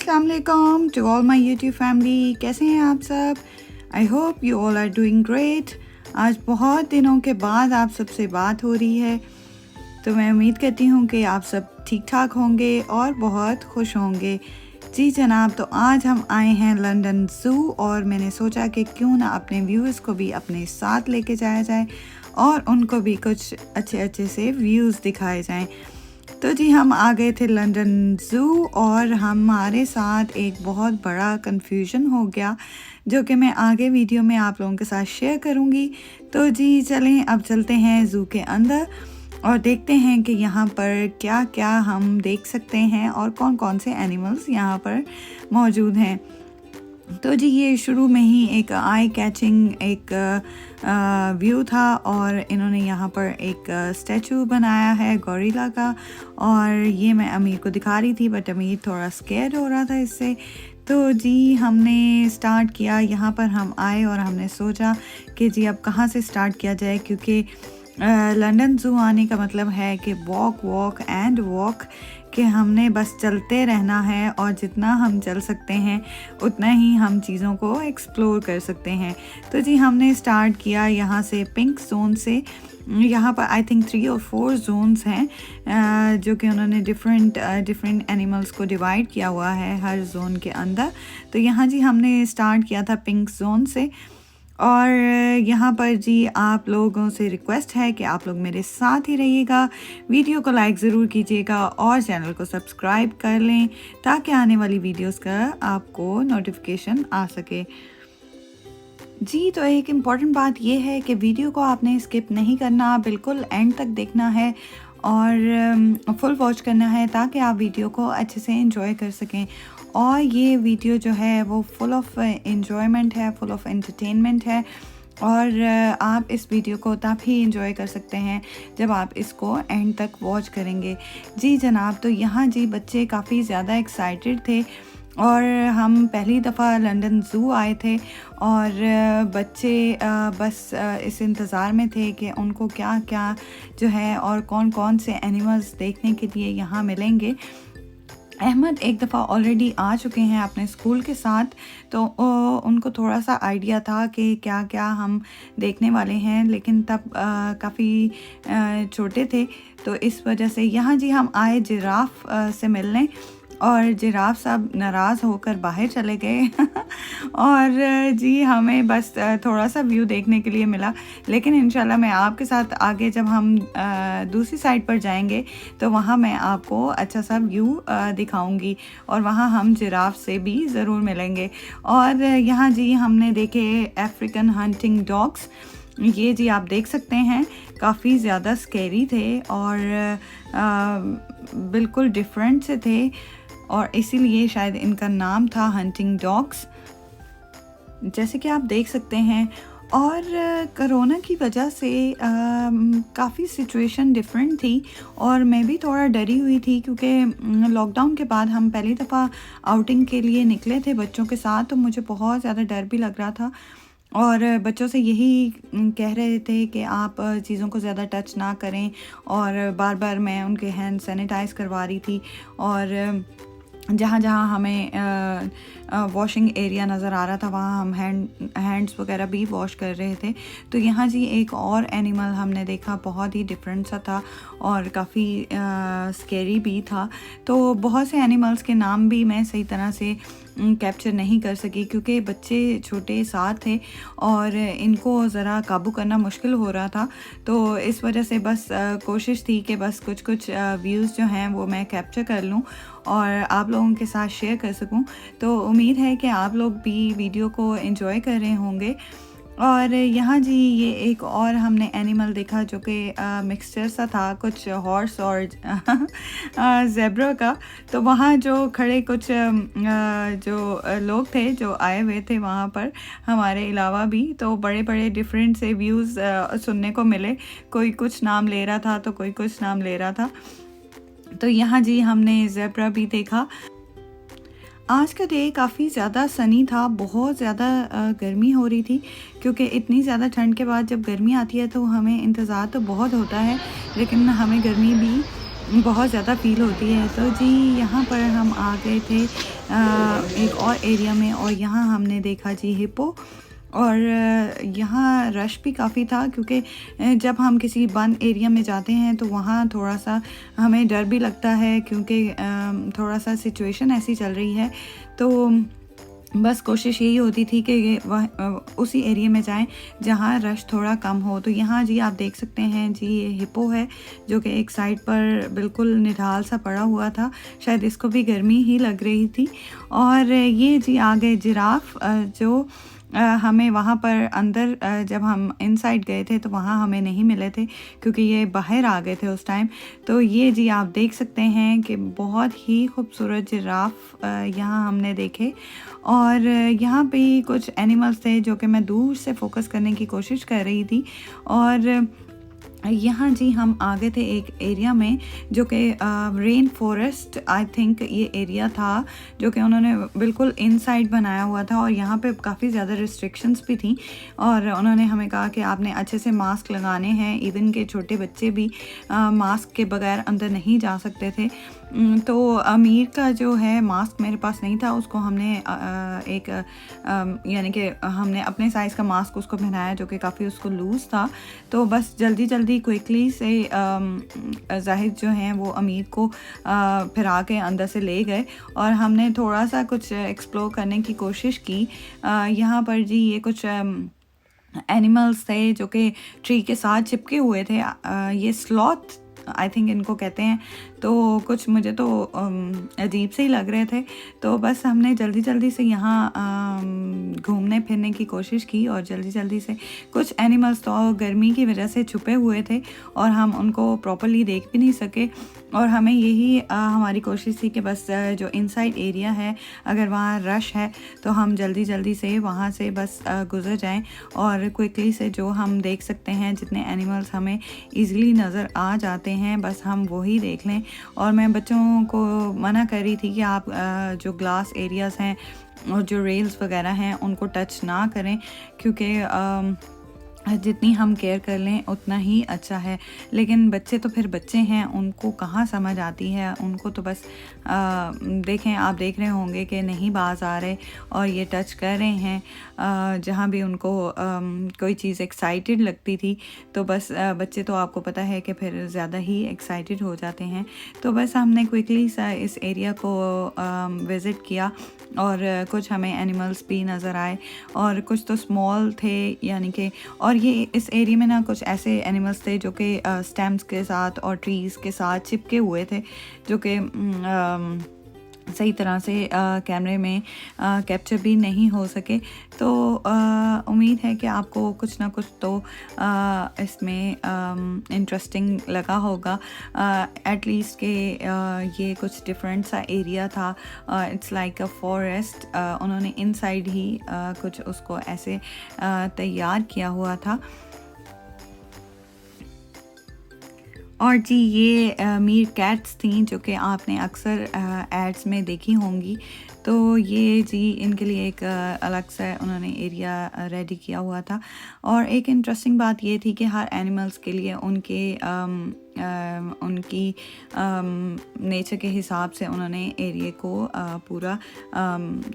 अस्सलाम वालेकुम to all my YouTube family. कैसे हैं आप सब? I hope you all are doing great. आज बहुत दिनों के बाद आप सबसे बात हो रही है, तो मैं उम्मीद करती हूँ कि आप सब ठीक ठाक होंगे और बहुत खुश होंगे। जी जनाब, तो आज हम आए हैं लंदन ज़ू और मैंने सोचा कि क्यों ना अपने व्यूअर्स को भी अपने साथ लेके जाया जाए और उनको भी कुछ अच्छे अच्छे से व्यूज़ दिखाए जाएं। तो जी हम आ गए थे लंदन ज़ू और हमारे साथ एक बहुत बड़ा कंफ्यूजन हो गया, जो कि मैं आगे वीडियो में आप लोगों के साथ शेयर करूँगी। तो जी चलें अब चलते हैं ज़ू के अंदर और देखते हैं कि यहाँ पर क्या क्या हम देख सकते हैं और कौन कौन से एनिमल्स यहाँ पर मौजूद हैं। तो जी ये शुरू में ही एक आई कैचिंग एक व्यू था और इन्होंने यहाँ पर एक स्टैचू बनाया है गोरिल्ला का, और ये मैं अमीर को दिखा रही थी बट अमीर थोड़ा स्केर्ड हो रहा था इससे। तो जी हमने स्टार्ट किया, यहाँ पर हम आए और हमने सोचा कि जी अब कहाँ से स्टार्ट किया जाए, क्योंकि लंदन ज़ू आने का मतलब है कि वॉक वॉक एंड वॉक, कि हमने बस चलते रहना है और जितना हम चल सकते हैं उतना ही हम चीज़ों को एक्सप्लोर कर सकते हैं। तो जी हमने स्टार्ट किया यहाँ से पिंक जोन से। यहाँ पर आई थिंक 3 और 4 जोन्स हैं जो कि उन्होंने डिफरेंट एनिमल्स को डिवाइड किया हुआ है हर जोन के अंदर। तो यहाँ जी हमने स्टार्ट किया था पिंक जोन से, और यहाँ पर जी आप लोगों से रिक्वेस्ट है कि आप लोग मेरे साथ ही रहिएगा, वीडियो को लाइक ज़रूर कीजिएगा और चैनल को सब्सक्राइब कर लें ताकि आने वाली वीडियोस का आपको नोटिफिकेशन आ सके। जी तो एक इम्पॉर्टेंट बात यह है कि वीडियो को आपने स्किप नहीं करना, बिल्कुल एंड तक देखना है और फुल वॉच करना है ताकि आप वीडियो को अच्छे से एंजॉय कर सकें। और ये वीडियो जो है वो फुल ऑफ एंजॉयमेंट है, फुल ऑफ एंटरटेनमेंट है, और आप इस वीडियो को तब ही एंजॉय कर सकते हैं जब आप इसको एंड तक वॉच करेंगे। जी जनाब, तो यहाँ जी बच्चे काफ़ी ज़्यादा एक्साइटेड थे और हम पहली दफ़ा लंदन ज़ू आए थे और बच्चे बस इस इंतज़ार में थे कि उनको क्या क्या जो है और कौन कौन से एनिमल्स देखने के लिए यहाँ मिलेंगे। अहमद एक दफ़ा ऑलरेडी आ चुके हैं अपने स्कूल के साथ, तो उनको थोड़ा सा आइडिया था कि क्या क्या हम देखने वाले हैं, लेकिन तब काफ़ी छोटे थे, तो इस वजह से यहाँ जी हम आए जिराफ से मिलने और जिराफ साहब नाराज़ होकर बाहर चले गए और जी हमें बस थोड़ा सा व्यू देखने के लिए मिला, लेकिन इंशाल्लाह मैं आपके साथ आगे जब हम दूसरी साइड पर जाएंगे तो वहाँ मैं आपको अच्छा सा व्यू दिखाऊंगी और वहाँ हम जिराफ से भी ज़रूर मिलेंगे। और यहाँ जी हमने देखे अफ्रीकन हंटिंग डॉग्स, ये जी आप देख सकते हैं काफ़ी ज़्यादा स्कैरी थे और बिल्कुल डिफरेंट से थे और इसीलिए शायद इनका नाम था हंटिंग डॉग्स, जैसे कि आप देख सकते हैं। और कोरोना की वजह से काफ़ी सिचुएशन डिफरेंट थी और मैं भी थोड़ा डरी हुई थी, क्योंकि लॉकडाउन के बाद हम पहली दफ़ा आउटिंग के लिए निकले थे बच्चों के साथ, तो मुझे बहुत ज़्यादा डर भी लग रहा था और बच्चों से यही कह रहे थे कि आप चीज़ों को ज़्यादा टच ना करें, और बार बार मैं उनके हैंड सैनिटाइज़ करवा रही थी और जहाँ जहाँ हमें वॉशिंग एरिया नज़र आ रहा था वहाँ हम हैंड्स वगैरह भी वॉश कर रहे थे। तो यहाँ जी एक और एनिमल हमने देखा, बहुत ही डिफरेंट सा था और काफ़ी स्कैरी भी था। तो बहुत से एनिमल्स के नाम भी मैं सही तरह से कैप्चर नहीं कर सकी क्योंकि बच्चे छोटे साथ थे और इनको ज़रा काबू करना मुश्किल हो रहा था, तो इस वजह से बस कोशिश थी कि बस कुछ कुछ व्यूज़ जो हैं वो मैं कैप्चर कर लूँ और आप लोगों के साथ शेयर कर सकूं। तो उम्मीद है कि आप लोग भी वीडियो को एंजॉय कर रहे होंगे। और यहाँ जी ये एक और हमने एनिमल देखा जो कि मिक्सचर सा था, कुछ हॉर्स और ज़ेब्रा का। तो वहाँ जो खड़े कुछ जो लोग थे जो आए हुए थे वहाँ पर हमारे अलावा भी, तो बड़े बड़े डिफरेंट से व्यूज़ सुनने को मिले, कोई कुछ नाम ले रहा था तो कोई कुछ नाम ले रहा था। तो यहाँ जी हमने ज़ेब्रा भी देखा। आज का डे काफ़ी ज़्यादा सनी था, बहुत ज़्यादा गर्मी हो रही थी, क्योंकि इतनी ज़्यादा ठंड के बाद जब गर्मी आती है तो हमें इंतज़ार तो बहुत होता है, लेकिन हमें गर्मी भी बहुत ज़्यादा फ़ील होती है। तो जी यहाँ पर हम आ गए थे एक और एरिया में, और यहाँ हमने देखा जी हिप्पो। और यहाँ रश भी काफ़ी था, क्योंकि जब हम किसी बंद एरिया में जाते हैं तो वहाँ थोड़ा-सा हमें डर भी लगता है, क्योंकि थोड़ा-सा सिचुएशन ऐसी चल रही है। तो बस कोशिश यही होती थी कि उसी एरिया में जाएं जहां रश थोड़ा कम हो। तो यहाँ जी आप देख सकते हैं जी, ये हिप्पो है जो कि एक साइड पर बिल्कुल निढाल सा पड़ा हुआ था, शायद इसको भी गर्मी ही लग रही थी। और ये जी आ गए जिराफ, जो हमें वहाँ पर अंदर जब हम इनसाइड गए थे तो वहाँ हमें नहीं मिले थे, क्योंकि ये बाहर आ गए थे उस टाइम। तो ये जी आप देख सकते हैं कि बहुत ही खूबसूरत जिराफ यहाँ हमने देखे। और यहाँ पे कुछ एनिमल्स थे जो कि मैं दूर से फोकस करने की कोशिश कर रही थी। और यहाँ जी हम आ गए थे एक एरिया में जो कि रेन फॉरेस्ट, आई थिंक ये एरिया था, जो कि उन्होंने बिल्कुल इनसाइड बनाया हुआ था। और यहाँ पे काफ़ी ज़्यादा रिस्ट्रिक्शंस भी थी, और उन्होंने हमें कहा कि आपने अच्छे से मास्क लगाने हैं, इवन के छोटे बच्चे भी मास्क के बगैर अंदर नहीं जा सकते थे। तो अमीर का जो है मास्क मेरे पास नहीं था, उसको हमने यानी कि हमने अपने साइज़ का मास्क उसको पहनाया, जो कि काफ़ी उसको लूज़ था। तो बस जल्दी जल्दी क्विकली से जाहिद जो हैं वो अमीर को फिरा के अंदर से ले गए, और हमने थोड़ा सा कुछ एक्सप्लोर करने की कोशिश की। यहाँ पर जी ये कुछ एनिमल्स थे जो कि ट्री के साथ चिपके हुए थे। ये स्लॉथ आई थिंक इनको कहते हैं। तो कुछ मुझे तो अजीब से ही लग रहे थे। तो बस हमने जल्दी जल्दी से यहाँ घूमने फिरने की कोशिश की, और जल्दी जल्दी से कुछ एनिमल्स तो गर्मी की वजह से छुपे हुए थे और हम उनको प्रॉपर्ली देख भी नहीं सके। और हमें यही हमारी कोशिश थी कि बस जो इनसाइड एरिया है, अगर वहाँ रश है तो हम जल्दी जल्दी से वहाँ से बस गुज़र जाएं, और क्विकली से जो हम देख सकते हैं, जितने एनिमल्स हमें ईज़िली नज़र आ जाते हैं, बस हम वही देख लें। और मैं बच्चों को मना कर रही थी कि आप जो ग्लास एरियाज़ हैं और जो रेल्स वगैरह हैं उनको टच ना करें, क्योंकि जितनी हम केयर कर लें उतना ही अच्छा है। लेकिन बच्चे तो फिर बच्चे हैं, उनको कहाँ समझ आती है, उनको तो बस देखें, आप देख रहे होंगे कि नहीं बाज आ रहे और ये टच कर रहे हैं जहाँ भी उनको कोई चीज़ एक्साइटेड लगती थी। तो बस बच्चे तो आपको पता है कि फिर ज़्यादा ही एक्साइटेड हो जाते हैं। तो बस हमने क्विकली सा इस एरिया को विज़िट किया, और कुछ हमें एनिमल्स भी नज़र आए, और कुछ तो स्मॉल थे, यानी कि और ये इस एरिया में ना कुछ ऐसे एनिमल्स थे जो कि स्टेम्स के साथ और ट्रीज़ के साथ चिपके हुए थे, जो कि सही तरह से कैमरे में कैप्चर भी नहीं हो सके। तो उम्मीद है कि आपको कुछ ना कुछ तो इसमें इंटरेस्टिंग लगा होगा। एटलीस्ट कि ये कुछ डिफरेंट सा एरिया था। It's like a forest. उन्होंने इनसाइड ही कुछ उसको ऐसे तैयार किया हुआ था। और जी ये मीर कैट्स थी जो कि आपने अक्सर एड्स में देखी होंगी। तो ये जी इनके लिए एक अलग सा उन्होंने एरिया रेडी किया हुआ था। और एक इंटरेस्टिंग बात ये थी कि हर एनिमल्स के लिए उनकी नेचर के हिसाब से उन्होंने एरिया को पूरा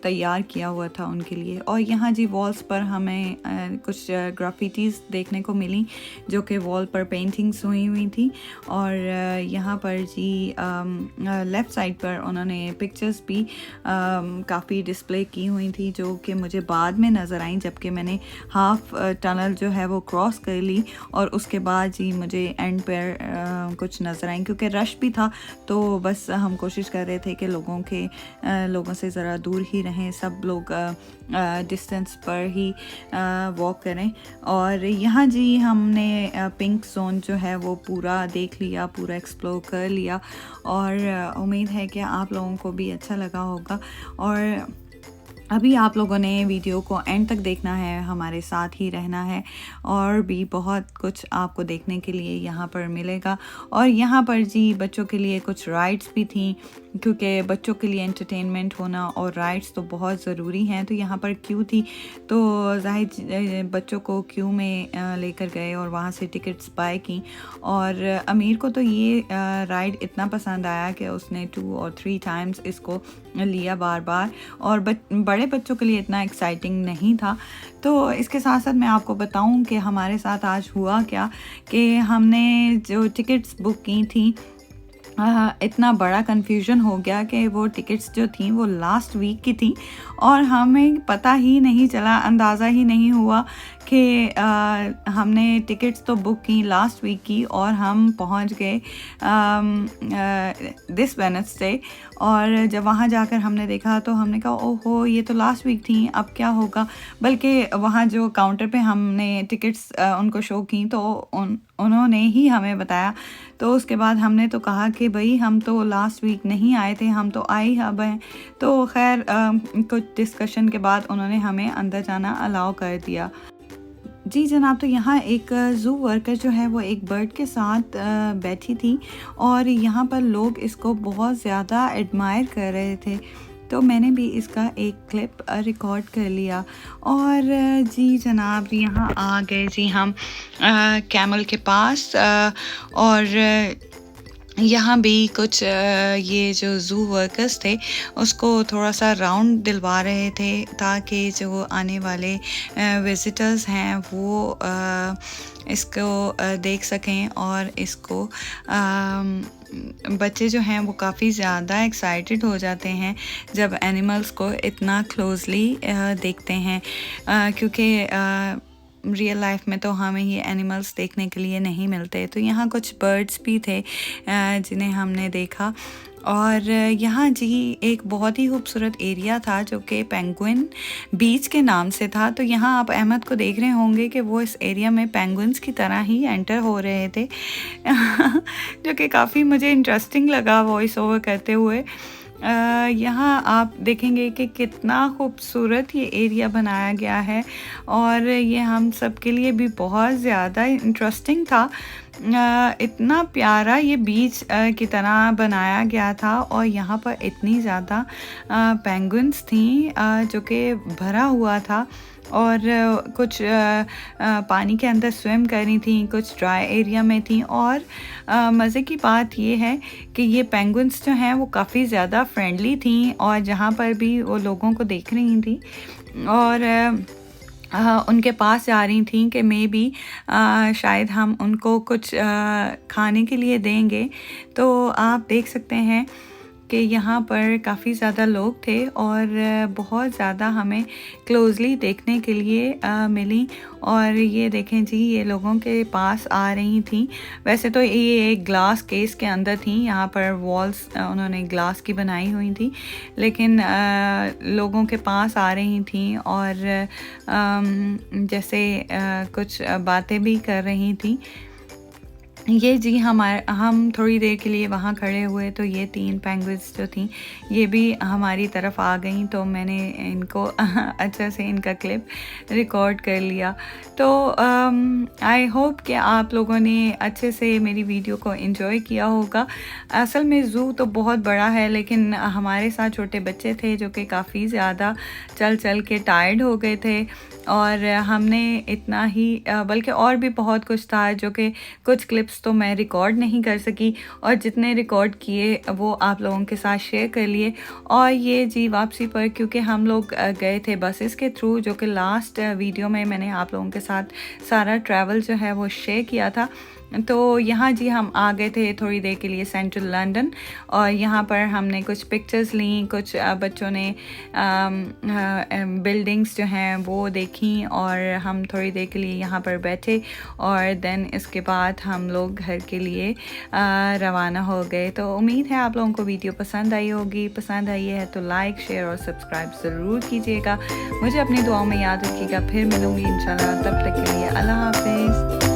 तैयार किया हुआ था उनके लिए। और यहाँ जी वॉल्स पर हमें कुछ ग्राफिटीज़ देखने को मिली, जो कि वॉल पर पेंटिंग्स हुई हुई थी। और यहाँ पर जी लेफ़्ट साइड पर उन्होंने पिक्चर्स भी काफ़ी डिस्प्ले की हुई थी, जो कि मुझे बाद में नज़र आई, जबकि मैंने हाफ टनल जो है वो क्रॉस कर ली, और उसके बाद जी मुझे एंड पर कुछ नज़र आई। क्योंकि रश भी था, तो बस हम कोशिश कर रहे थे कि लोगों से ज़रा दूर ही रहें, सब लोग डिस्टेंस पर ही वॉक करें। और यहाँ जी हमने पिंक जोन जो है वो पूरा देख लिया, पूरा एक्सप्लोर कर लिया, और उम्मीद है कि आप लोगों को भी अच्छा लगा होगा। और अभी आप लोगों ने वीडियो को एंड तक देखना है, हमारे साथ ही रहना है और भी बहुत कुछ आपको देखने के लिए यहाँ पर मिलेगा। और यहाँ पर जी बच्चों के लिए कुछ राइड्स भी थी, क्योंकि बच्चों के लिए एंटरटेनमेंट होना और राइड्स तो बहुत ज़रूरी हैं। तो यहाँ पर क्यू थी, तो जाहिर बच्चों को क्यू में लेकर गए और वहाँ से टिकट्स बाय की। और अमीर को तो ये राइड इतना पसंद आया कि उसने 2 और 3 टाइम्स इसको लिया बार बार, और बड़े बच्चों के लिए इतना एक्साइटिंग नहीं था। तो इसके साथ साथ मैं आपको बताऊं कि हमारे साथ आज हुआ क्या, कि हमने जो टिकट्स बुक की थी इतना बड़ा कन्फ्यूजन हो गया कि वो टिकट्स जो थी वो लास्ट वीक की थी और हमें पता ही नहीं चला, अंदाज़ा ही नहीं हुआ कि हमने टिकट्स तो बुक की लास्ट वीक की और हम पहुंच गए दिस वेडनेसडे। और जब वहाँ जाकर हमने देखा तो हमने कहा ओहो ये तो लास्ट वीक थी, अब क्या होगा। बल्कि वहाँ जो काउंटर पे हमने टिकट्स उनको शो की तो उन्होंने ही हमें बताया। तो उसके बाद हमने तो कहा कि भाई हम तो लास्ट वीक नहीं आए थे, हम तो आए अब हैं। तो खैर कुछ डिस्कशन के बाद उन्होंने हमें अंदर जाना अलाउ कर दिया। जी जनाब, तो यहाँ एक ज़ू वर्कर जो है वो एक बर्ड के साथ बैठी थी और यहाँ पर लोग इसको बहुत ज़्यादा एडमायर कर रहे थे। तो मैंने भी इसका एक क्लिप रिकॉर्ड कर लिया। और जी जनाब, यहाँ आ गए जी हम कैमल के पास और यहाँ भी कुछ ये जो ज़ू वर्कर्स थे उसको थोड़ा सा राउंड दिलवा रहे थे ताकि जो आने वाले विज़िटर्स हैं वो इसको देख सकें। और इसको बच्चे जो हैं वो काफ़ी ज़्यादा एक्साइटेड हो जाते हैं जब एनिमल्स को इतना क्लोजली देखते हैं, क्योंकि रियल लाइफ में तो हमें ये एनिमल्स देखने के लिए नहीं मिलते। तो यहाँ कुछ बर्ड्स भी थे जिन्हें हमने देखा। और यहाँ जी एक बहुत ही खूबसूरत एरिया था जो कि पेंगुइन बीच के नाम से था। तो यहाँ आप अहमद को देख रहे होंगे कि वो इस एरिया में पेंगुइन्स की तरह ही एंटर हो रहे थे जो कि काफ़ी मुझे इंटरेस्टिंग लगा वॉइस ओवर करते हुए। यहाँ आप देखेंगे कि कितना खूबसूरत ये एरिया बनाया गया है और ये हम सब के लिए भी बहुत ज़्यादा इंटरेस्टिंग था। इतना प्यारा ये बीच की तरह बनाया गया था और यहाँ पर इतनी ज़्यादा पेंगुइन्स थी जो कि भरा हुआ था और कुछ पानी के अंदर स्विम कर रही थी, कुछ ड्राई एरिया में थी। और मज़े की बात ये है कि ये पेंगुइन्स जो हैं वो काफ़ी ज़्यादा फ्रेंडली थी और जहाँ पर भी वो लोगों को देख रही थी और उनके पास जा रही थी कि मे बी शायद हम उनको कुछ खाने के लिए देंगे। तो आप देख सकते हैं कि यहाँ पर काफ़ी ज़्यादा लोग थे और बहुत ज़्यादा हमें क्लोज़ली देखने के लिए मिली। और ये देखें जी, ये लोगों के पास आ रही थी। वैसे तो ये एक ग्लास केस के अंदर थी, यहाँ पर वॉल्स उन्होंने ग्लास की बनाई हुई थी, लेकिन लोगों के पास आ रही थी और जैसे कुछ बातें भी कर रही थी। ये जी हम थोड़ी देर के लिए वहाँ खड़े हुए तो ये 3 पेंगुइन्स जो थी ये भी हमारी तरफ आ गई। तो मैंने इनको अच्छा से इनका क्लिप रिकॉर्ड कर लिया। तो आई होप कि आप लोगों ने अच्छे से मेरी वीडियो को एंजॉय किया होगा। असल में ज़ू तो बहुत बड़ा है, लेकिन हमारे साथ छोटे बच्चे थे जो कि काफ़ी ज़्यादा चल चल के टायर्ड हो गए थे और हमने इतना ही बल्कि और भी बहुत कुछ था जो कि कुछ क्लिप्स तो मैं रिकॉर्ड नहीं कर सकी और जितने रिकॉर्ड किए वो आप लोगों के साथ शेयर कर लिए। और ये जी वापसी पर क्योंकि हम लोग गए थे बसेस के थ्रू, जो कि लास्ट वीडियो में मैंने आप लोगों के साथ सारा ट्रैवल जो है वो शेयर किया था। तो यहाँ जी हम आ गए थे थोड़ी देर के लिए सेंट्रल लंदन और यहाँ पर हमने कुछ पिक्चर्स ली, कुछ बच्चों ने बिल्डिंग्स जो हैं वो देखी और हम थोड़ी देर के लिए यहाँ पर बैठे और देन इसके बाद हम लोग घर के लिए रवाना हो गए। तो उम्मीद है आप लोगों को वीडियो पसंद आई होगी। पसंद आई है तो लाइक, शेयर और सब्सक्राइब ज़रूर कीजिएगा। मुझे अपनी दुआओं में याद रखिएगा। फिर मिलूँगी इंशाल्लाह, तब तक के लिए अल्लाह हाफिज़।